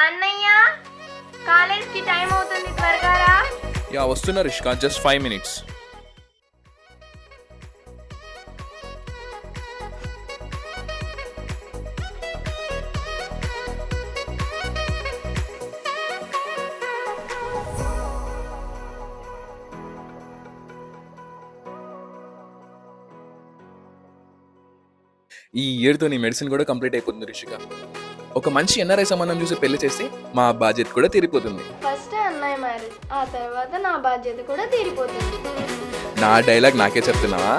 అన్నయ్య కాలేజ్కి టైం అవుతుంది, త్వరగా రా. యా వస్తున్నా రిష్కా, జస్ట్ 5 minutes. ఈ ఇయర్తో నీ మెడిసిన్ కూడా కంప్లీట్ అయిపోతుంది రిషిక. ఒక మంచి ఎన్ఆర్ఐ సంబంధం చూసి పెళ్లి చేస్తే మా బాధ్యత కూడా తీరిపోతుంది. ఫస్ట్ అన్నయ్య మ్యారేజ్, ఆ తర్వాత నా బాధ్యత కూడా తీరిపోతుంది. నా డైలాగ్ నాకే చెప్తున్నావా?